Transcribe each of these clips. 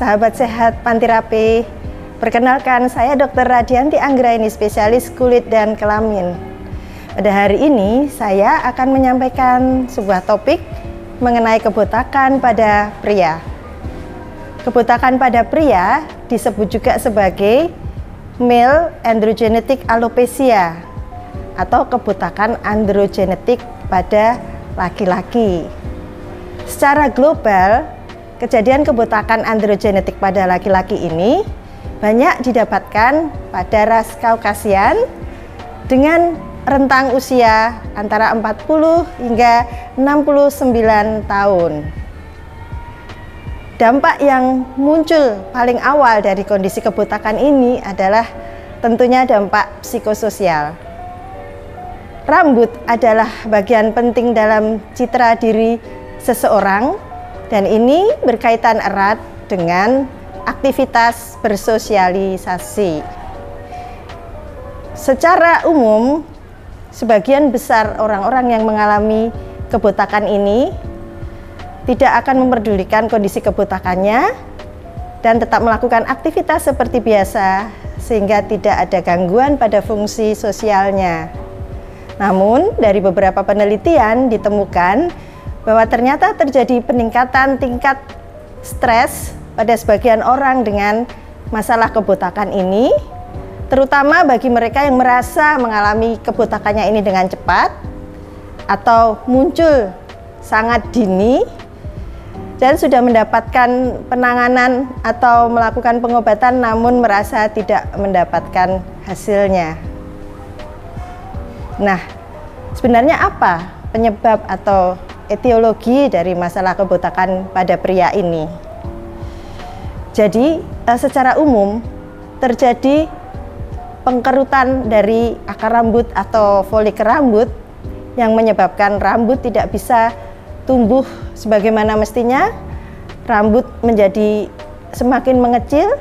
sahabat sehat Pantirapi. Perkenalkan, saya Dr. Radianti Anggraini, spesialis kulit dan kelamin. Pada hari ini saya akan menyampaikan sebuah topik mengenai kebotakan pada pria. Kebotakan pada pria disebut juga sebagai male androgenetic alopecia atau kebotakan androgenetik pada laki-laki. Secara global, kejadian kebotakan androgenetik pada laki-laki ini banyak didapatkan pada ras Kaukasian dengan rentang usia antara 40 hingga 69 tahun. Dampak yang muncul paling awal dari kondisi kebotakan ini adalah tentunya dampak psikososial. Rambut adalah bagian penting dalam citra diri seseorang dan ini berkaitan erat dengan aktivitas bersosialisasi. Secara umum, sebagian besar orang-orang yang mengalami kebotakan ini tidak akan memperdulikan kondisi kebotakannya dan tetap melakukan aktivitas seperti biasa sehingga tidak ada gangguan pada fungsi sosialnya. Namun, dari beberapa penelitian ditemukan bahwa ternyata terjadi peningkatan tingkat stres pada sebagian orang dengan masalah kebotakan ini, terutama bagi mereka yang merasa mengalami kebotakannya ini dengan cepat atau muncul sangat dini dan sudah mendapatkan penanganan atau melakukan pengobatan namun merasa tidak mendapatkan hasilnya. Nah, sebenarnya apa penyebab atau etiologi dari masalah kebotakan pada pria ini? Jadi, secara umum terjadi pengkerutan dari akar rambut atau folikel rambut yang menyebabkan rambut tidak bisa tumbuh sebagaimana mestinya. Rambut menjadi semakin mengecil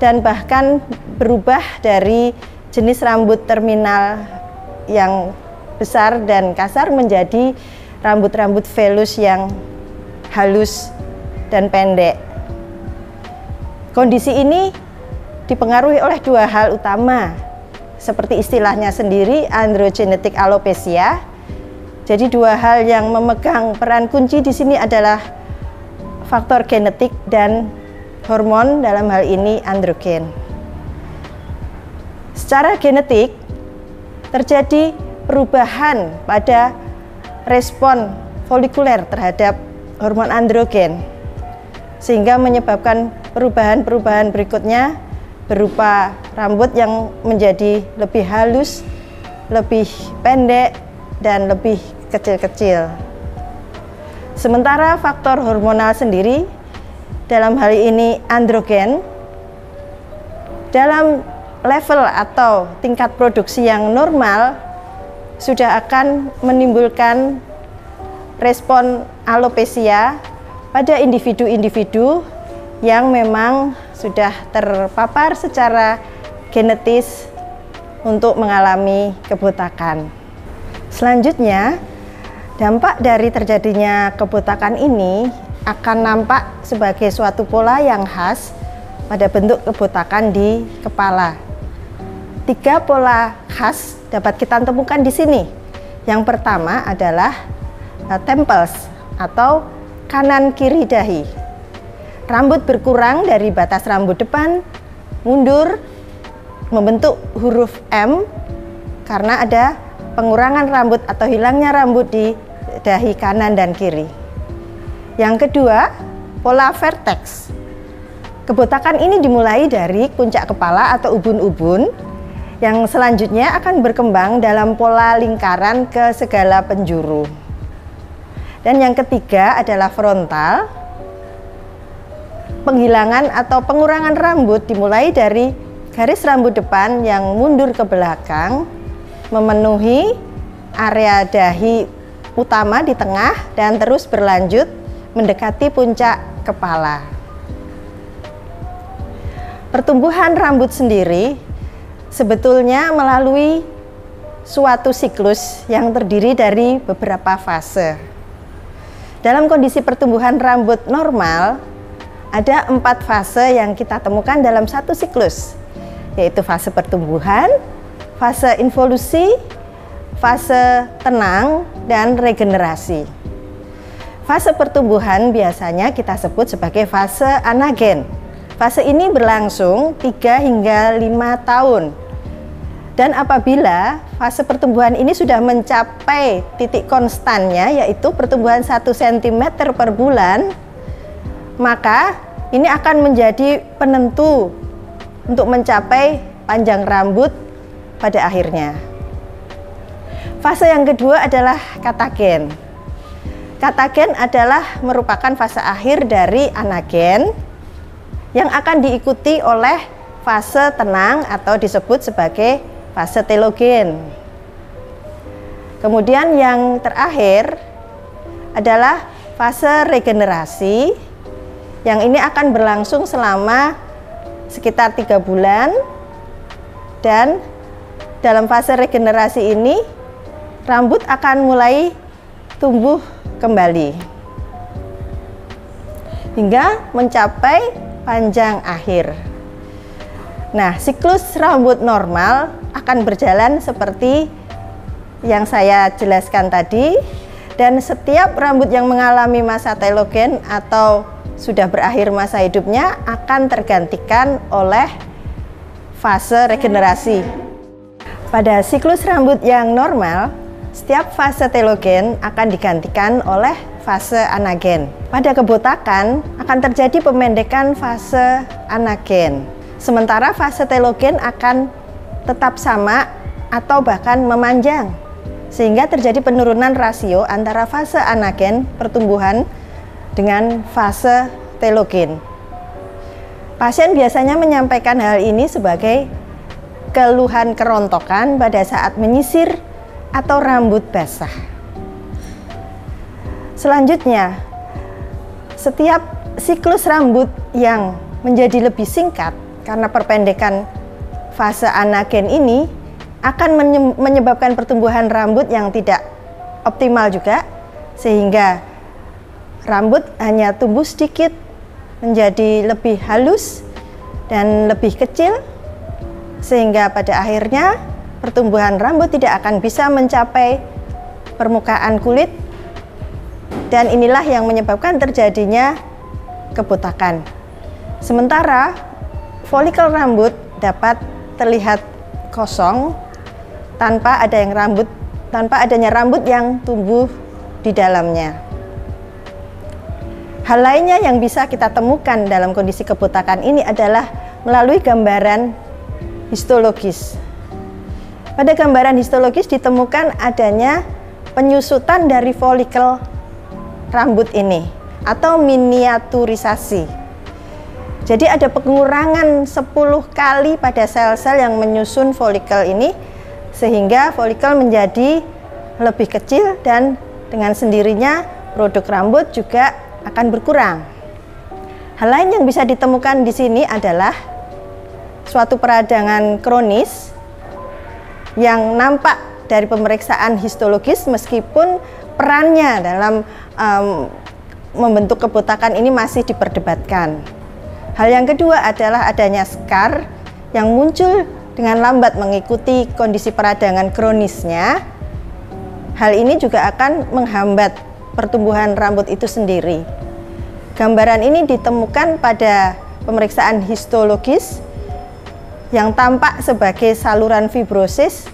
dan bahkan berubah dari jenis rambut terminal yang besar dan kasar menjadi rambut-rambut velus yang halus dan pendek. Kondisi ini dipengaruhi oleh dua hal utama, seperti istilahnya sendiri, androgenetic alopecia. Jadi dua hal yang memegang peran kunci di sini adalah faktor genetik dan hormon, dalam hal ini androgen. Secara genetik terjadi perubahan pada respon folikuler terhadap hormon androgen, sehingga menyebabkan perubahan-perubahan berikutnya berupa rambut yang menjadi lebih halus, lebih pendek, dan lebih kecil-kecil. Sementara faktor hormonal sendiri, dalam hal ini androgen, dalam level atau tingkat produksi yang normal, sudah akan menimbulkan respon alopecia pada individu-individu yang memang sudah terpapar secara genetis untuk mengalami kebotakan. Selanjutnya, dampak dari terjadinya kebotakan ini akan nampak sebagai suatu pola yang khas pada bentuk kebotakan di kepala. 3 pola khas dapat kita temukan di sini. Yang pertama adalah temples atau kanan kiri dahi. Rambut berkurang dari batas rambut depan, mundur, membentuk huruf M karena ada pengurangan rambut atau hilangnya rambut di dahi kanan dan kiri. Yang kedua, pola vertex. Kebotakan ini dimulai dari puncak kepala atau ubun-ubun yang selanjutnya akan berkembang dalam pola lingkaran ke segala penjuru. Dan yang ketiga adalah frontal. Penghilangan atau pengurangan rambut dimulai dari garis rambut depan yang mundur ke belakang, memenuhi area dahi utama di tengah dan terus berlanjut mendekati puncak kepala. Pertumbuhan rambut sendiri sebetulnya melalui suatu siklus yang terdiri dari beberapa fase. Dalam kondisi pertumbuhan rambut normal, ada 4 fase yang kita temukan dalam satu siklus, yaitu fase pertumbuhan, fase involusi, fase tenang, dan regenerasi. Fase pertumbuhan biasanya kita sebut sebagai fase anagen. Fase ini berlangsung 3 hingga 5 tahun. Dan apabila fase pertumbuhan ini sudah mencapai titik konstannya, yaitu pertumbuhan 1 cm per bulan, maka ini akan menjadi penentu untuk mencapai panjang rambut pada akhirnya. Fase yang kedua adalah katagen. Katagen adalah merupakan fase akhir dari anagen yang akan diikuti oleh fase tenang atau disebut sebagai fase telogen. Kemudian yang terakhir adalah fase regenerasi yang ini akan berlangsung selama sekitar 3 bulan, dan dalam fase regenerasi ini rambut akan mulai tumbuh kembali hingga mencapai panjang akhir. Nah, siklus rambut normal akan berjalan seperti yang saya jelaskan tadi, dan setiap rambut yang mengalami masa telogen atau sudah berakhir masa hidupnya akan tergantikan oleh fase regenerasi. Pada siklus rambut yang normal, setiap fase telogen akan digantikan oleh fase anagen. Pada kebotakan akan terjadi pemendekan fase anagen, sementara fase telogen akan tetap sama atau bahkan memanjang, sehingga terjadi penurunan rasio antara fase anagen pertumbuhan dengan fase telogen. Pasien biasanya menyampaikan hal ini sebagai keluhan kerontokan pada saat menyisir atau rambut basah. Selanjutnya, setiap siklus rambut yang menjadi lebih singkat karena perpendekan fase anagen ini akan menyebabkan pertumbuhan rambut yang tidak optimal juga, sehingga rambut hanya tumbuh sedikit menjadi lebih halus dan lebih kecil, sehingga pada akhirnya pertumbuhan rambut tidak akan bisa mencapai permukaan kulit, dan inilah yang menyebabkan terjadinya kebotakan. Sementara folikel rambut dapat terlihat kosong tanpa adanya rambut yang tumbuh di dalamnya. Hal lainnya yang bisa kita temukan dalam kondisi kebotakan ini adalah melalui gambaran histologis. Pada gambaran histologis ditemukan adanya penyusutan dari folikel rambut ini atau miniaturisasi. Jadi ada pengurangan 10 kali pada sel-sel yang menyusun folikel ini, sehingga folikel menjadi lebih kecil dan dengan sendirinya produk rambut juga akan berkurang. Hal lain yang bisa ditemukan di sini adalah suatu peradangan kronis yang nampak dari pemeriksaan histologis, meskipun perannya dalam membentuk kebotakan ini masih diperdebatkan. Hal yang kedua adalah adanya skar yang muncul dengan lambat mengikuti kondisi peradangan kronisnya. Hal ini juga akan menghambat pertumbuhan rambut itu sendiri. Gambaran ini ditemukan pada pemeriksaan histologis yang tampak sebagai saluran fibrosis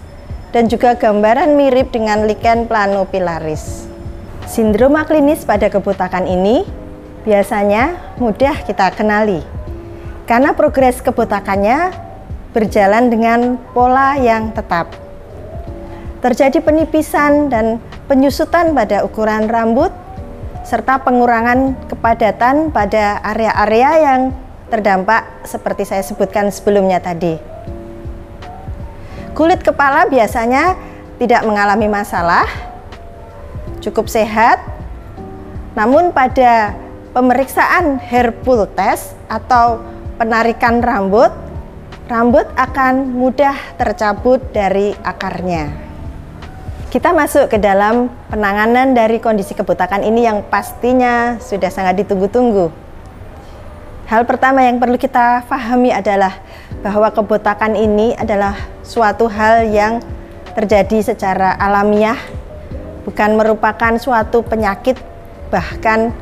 dan juga gambaran mirip dengan lichen planopilaris. Sindroma klinis pada kebotakan ini biasanya mudah kita kenali karena progres kebotakannya berjalan dengan pola yang tetap. Terjadi penipisan dan penyusutan pada ukuran rambut serta pengurangan kepadatan pada area-area yang terdampak seperti saya sebutkan sebelumnya tadi. Kulit kepala biasanya tidak mengalami masalah, cukup sehat. Namun pada pemeriksaan hair pull test atau penarikan rambut, rambut akan mudah tercabut dari akarnya. Kita masuk ke dalam penanganan dari kondisi kebotakan ini yang pastinya sudah sangat ditunggu-tunggu. Hal pertama yang perlu kita pahami adalah bahwa kebotakan ini adalah suatu hal yang terjadi secara alamiah, bukan merupakan suatu penyakit bahkan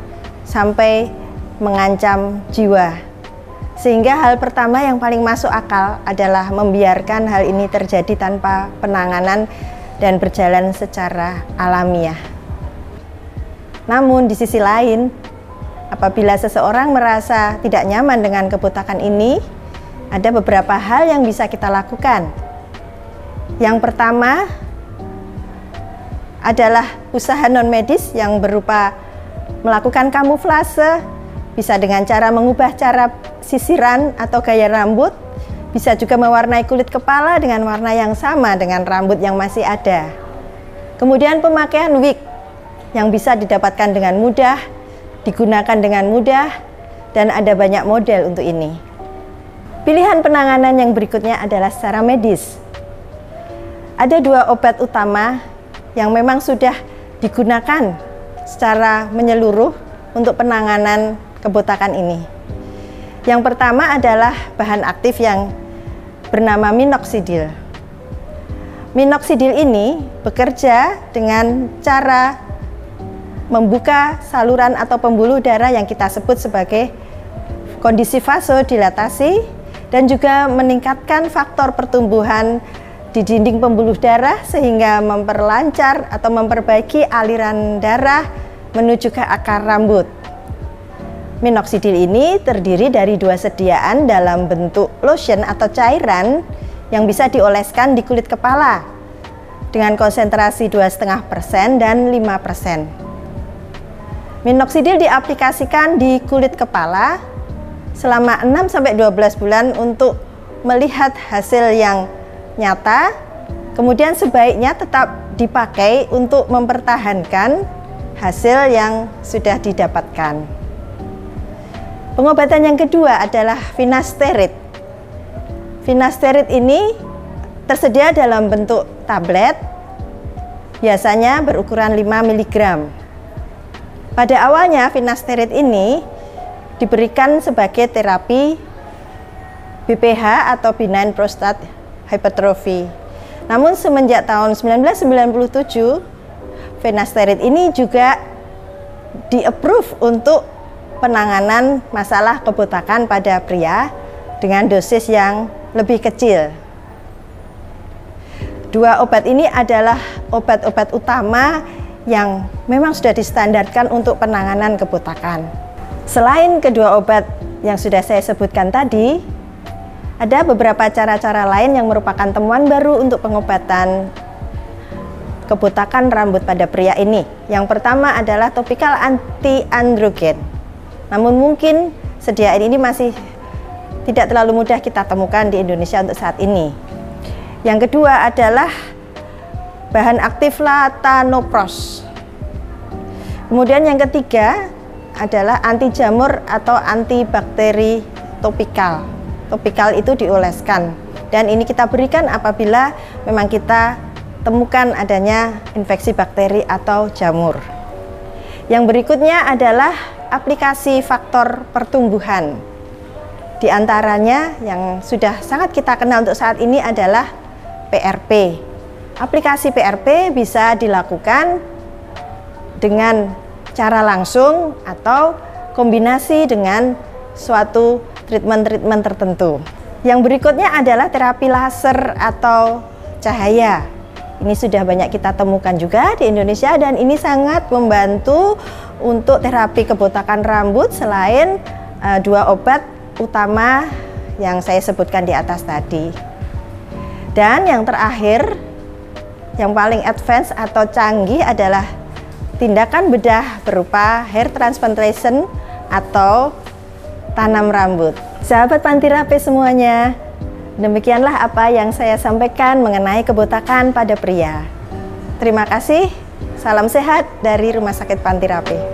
sampai mengancam jiwa. Sehingga hal pertama yang paling masuk akal adalah membiarkan hal ini terjadi tanpa penanganan dan berjalan secara alamiah. Namun di sisi lain, apabila seseorang merasa tidak nyaman dengan kebotakan ini, ada beberapa hal yang bisa kita lakukan. Yang pertama adalah usaha non-medis yang berupa melakukan kamuflase, bisa dengan cara mengubah cara sisiran atau gaya rambut, bisa juga mewarnai kulit kepala dengan warna yang sama dengan rambut yang masih ada. Kemudian pemakaian wig yang bisa didapatkan dengan mudah, digunakan dengan mudah, dan ada banyak model untuk ini. Pilihan penanganan yang berikutnya adalah secara medis. Ada 2 obat utama yang memang sudah digunakan secara menyeluruh untuk penanganan kebotakan ini. Yang pertama adalah bahan aktif yang bernama minoxidil. Minoxidil ini bekerja dengan cara membuka saluran atau pembuluh darah yang kita sebut sebagai kondisi vasodilatasi, dan juga meningkatkan faktor pertumbuhan di dinding pembuluh darah sehingga memperlancar atau memperbaiki aliran darah menuju ke akar rambut. Minoxidil ini terdiri dari 2 sediaan dalam bentuk lotion atau cairan yang bisa dioleskan di kulit kepala dengan konsentrasi 2,5% dan 5%. Minoxidil diaplikasikan di kulit kepala selama 6-12 bulan untuk melihat hasil yang nyata. Kemudian sebaiknya tetap dipakai untuk mempertahankan hasil yang sudah didapatkan. Pengobatan yang kedua adalah finasterid. Finasterid ini tersedia dalam bentuk tablet, biasanya berukuran 5 mg. Pada awalnya finasterid ini diberikan sebagai terapi BPH atau benign prostate hypertrophy. Namun semenjak tahun 1997, finasterid ini juga di-approve untuk penanganan masalah kebotakan pada pria dengan dosis yang lebih kecil. 2 obat ini adalah obat-obat utama yang memang sudah distandarkan untuk penanganan kebotakan. Selain kedua obat yang sudah saya sebutkan tadi, ada beberapa cara-cara lain yang merupakan temuan baru untuk pengobatan kebotakan rambut pada pria ini. Yang pertama adalah topikal anti-androgen. Namun mungkin sediaan ini masih tidak terlalu mudah kita temukan di Indonesia untuk saat ini. Yang kedua adalah bahan aktif latanopros. Kemudian yang ketiga adalah anti jamur atau antibakteri topikal. Topikal itu dioleskan, dan ini kita berikan apabila memang kita temukan adanya infeksi bakteri atau jamur. Yang berikutnya adalah aplikasi faktor pertumbuhan. Di antaranya yang sudah sangat kita kenal untuk saat ini adalah PRP. Aplikasi PRP bisa dilakukan dengan cara langsung atau kombinasi dengan suatu treatment tertentu. Yang berikutnya adalah terapi laser atau cahaya. Ini sudah banyak kita temukan juga di Indonesia, dan ini sangat membantu untuk terapi kebotakan rambut selain 2 obat utama yang saya sebutkan di atas tadi. Dan yang terakhir, yang paling advance atau canggih adalah tindakan bedah berupa hair transplantation atau tanam rambut. Sahabat Pantirape semuanya, demikianlah apa yang saya sampaikan mengenai kebotakan pada pria. Terima kasih, salam sehat dari Rumah Sakit Pantirape.